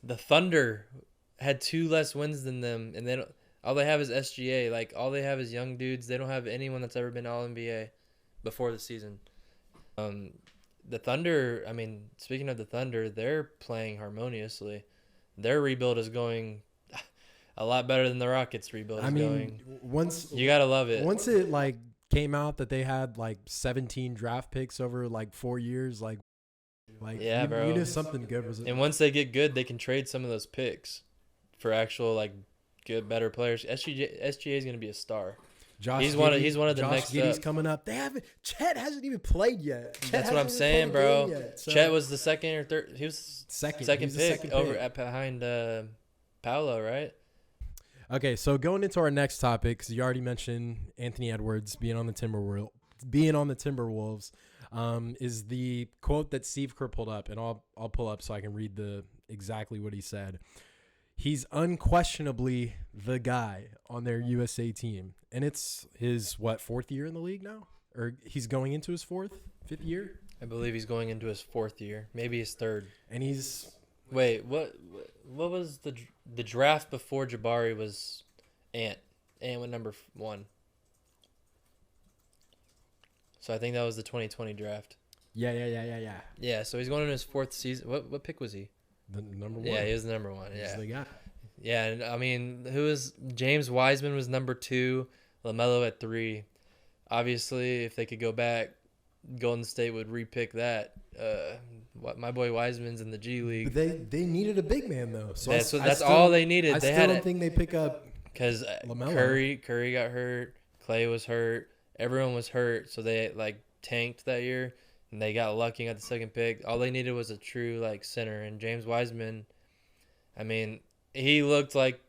The Thunder had 2 less wins than them, and all they have is SGA. Like all they have is young dudes. They don't have anyone that's ever been All NBA before the season. Um, the Thunder. I mean, speaking of the Thunder, they're playing harmoniously. Their rebuild is going a lot better than the Rockets' rebuild is going. Once You gotta love it. Once it like came out that they had like 17 draft picks over like 4 years, Yeah, bro. you knew something good was. And once they get good, they can trade some of those picks for actual like good, better players. SGA is gonna be a star. He's one of the next Giddey's up. coming up. Chet hasn't even played yet. That's what I'm saying, bro. Chet was the second or third. He was second pick pick. over behind Paolo, right? Okay, so going into our next topic, because you already mentioned Anthony Edwards being on the Timberwolves, is the quote that Steve Kerr pulled up, and I'll pull up so I can read exactly what he said. He's unquestionably the guy on their USA team, and it's his 4th year in the league now, or he's going into his 5th year. I believe he's going into his 4th year, maybe his 3rd. And he's wait, what was the draft before Jabari was Ant? Ant went number 1. So I think that was the 2020 draft. Yeah. Yeah, so he's going into his 4th season. What pick was he? The number 1. Yeah, he was the number 1. Yeah. He's the guy. Yeah, and I mean, James Wiseman was number 2, LaMelo at 3. Obviously, if they could go back, Golden State would repick that. My boy Wiseman's in the G League. But they needed a big man though. So that's all they needed. I still don't think they pick up because LaMelo. Curry got hurt, Clay was hurt, everyone was hurt, so they like tanked that year. And they got lucky at the 2nd pick. All they needed was a true like center. And James Wiseman, I mean, he looked like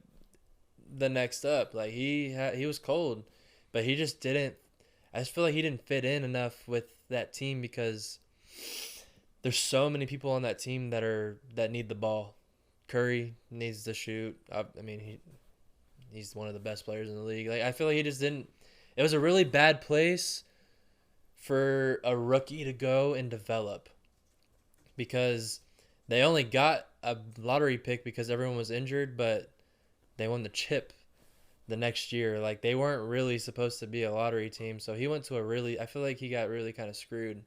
the next up. Like he was cold, but he just didn't. I just feel like he didn't fit in enough with that team because there's so many people on that team that need the ball. Curry needs to shoot. I mean, he's one of the best players in the league. Like I feel like he just didn't. It was a really bad place for a rookie to go and develop because they only got a lottery pick because everyone was injured, but they won the chip the next year. Like they weren't really supposed to be a lottery team, so he went to I feel like he got really kind of screwed.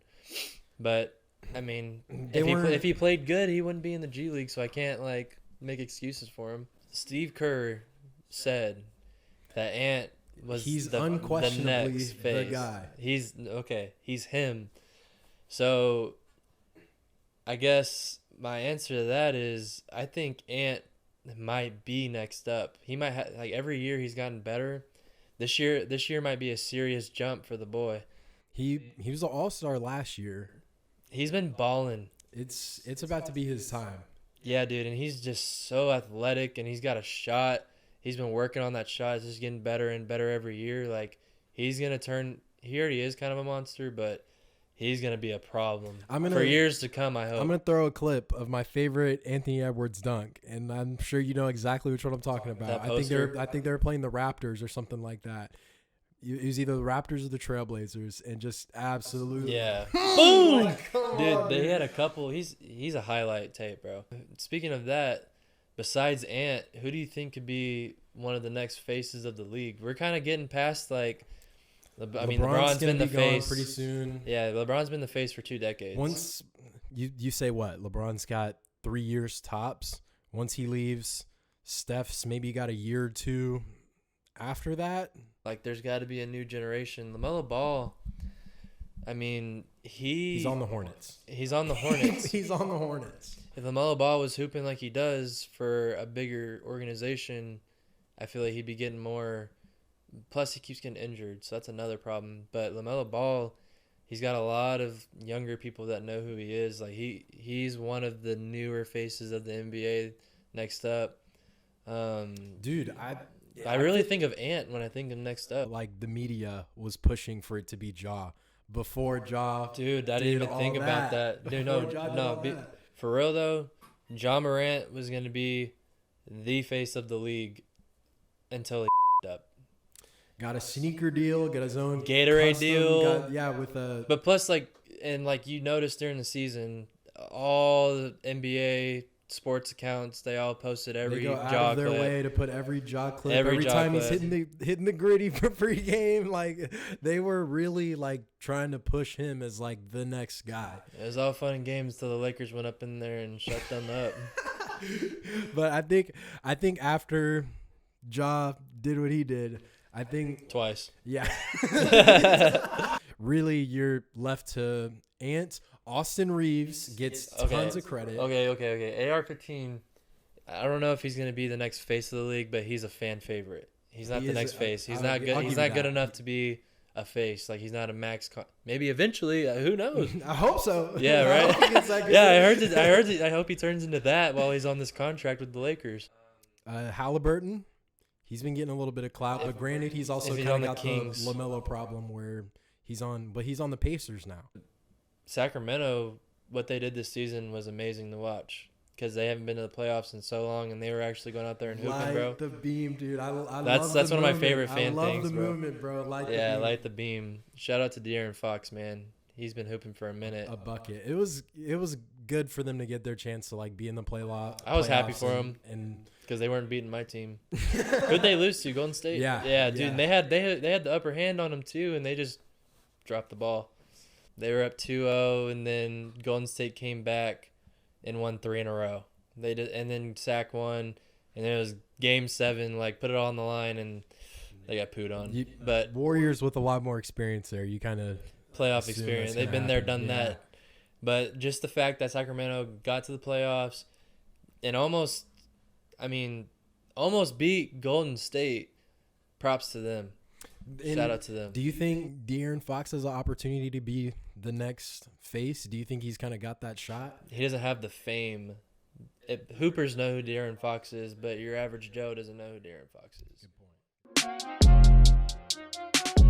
But I mean, if he played good, he wouldn't be in the G League, so I can't like make excuses for him. Steve Kerr said that Ant was unquestionably the next phase. The guy. He's him. So I guess my answer to that is I think Ant might be next up. He might like every year he's gotten better. This year might be a serious jump for the boy. He was an all-star last year. He's been balling. It's about to be his time. Yeah, dude, and he's just so athletic and he's got a shot. He's been working on that shot. It's just getting better and better every year. Like he already is kind of a monster, but he's going to be a problem for years to come, I hope. I'm going to throw a clip of my favorite Anthony Edwards dunk, and I'm sure you know exactly what I'm talking about. I think they were playing the Raptors or something like that. It was either the Raptors or the Trailblazers, and just absolutely. Yeah. Boom! Dude, they had a couple. He's a highlight tape, bro. Speaking of that, besides Ant, who do you think could be one of the next faces of the league? We're kind of getting past like LeBron's been the face pretty soon. Yeah, LeBron's been the face for 2 decades. Once you say what? LeBron's got 3 years tops. Once he leaves, Steph's maybe got a year or 2 after that. Like there's got to be a new generation. Lamelo Ball, I mean, he's on the Hornets. He's on the Hornets. He's on the Hornets. If Lamelo Ball was hooping like he does for a bigger organization, I feel like he'd be getting more. Plus, he keeps getting injured, so that's another problem. But Lamelo Ball, he's got a lot of younger people that know who he is. Like he's one of the newer faces of the NBA. Next up, dude, I really think of Ant when I think of next up. Like the media was pushing for it to be Ja before Ja. Dude, I didn't even think about that. Dude, no. For real though, Ja Morant was gonna be the face of the league until he up. Got a sneaker deal, got his own Gatorade deal. But plus, like you noticed during the season, all the NBA sports accounts. They all posted every They go jaw out of their clip. way to put every jaw clip Every every jaw time clip. he's hitting the gritty for pregame. Like they were really like trying to push him as like the next guy. It was all fun and games till the Lakers went up in there and shut them up. But I think after Ja did what he did, I think Twice. yeah. Really, you're left to Ant. Austin Reaves gets tons of credit. Okay. AR-15, I don't know if he's going to be the next face of the league, but he's a fan favorite. He's not He the is next face. He's I'll not gi- good. I'll He's give you not good that. enough to be a face. Like, he's not a max. Maybe eventually. Who knows? I hope so. Yeah, I don't right? think it's that good. Yeah, I heard it. I hope he turns into that while he's on this contract with the Lakers. Halliburton, he's been getting a little bit of clout, but granted, he's also If he's kind on of the got Kings. the LaMelo problem where he's on the Pacers now. Sacramento, what they did this season was amazing to watch because they haven't been to the playoffs in so long, and they were actually going out there and hooping, bro. Light the beam, dude. I That's love the one of my movement. favorite fan I love things, the bro. movement, bro. Light the Yeah, beam. light the beam. Shout out to De'Aaron Fox, man. He's been hooping for a minute. A bucket. It was good for them to get their chance to like be in the playoff. I was happy playoffs for them and because they weren't beating my team. Who'd they lose to? Golden State. Yeah, dude. yeah. And they had the upper hand on them too, and they just dropped the ball. They were up 2-0, and then Golden State came back and won 3 in a row. They did, and then Sac won, and then it was Game 7. Like, put it all on the line, and they got pooed on. But Warriors with a lot more experience there. You kind of playoff assume experience. that's They've gonna been there, happen, done yeah. that. But just the fact that Sacramento got to the playoffs and almost beat Golden State, props to them. Shout out to them. Do you think De'Aaron Fox has an opportunity to be the next face? Do you think he's kind of got that shot? He doesn't have the fame. Hoopers know who De'Aaron Fox is, but your average Joe doesn't know who De'Aaron Fox is. Good point.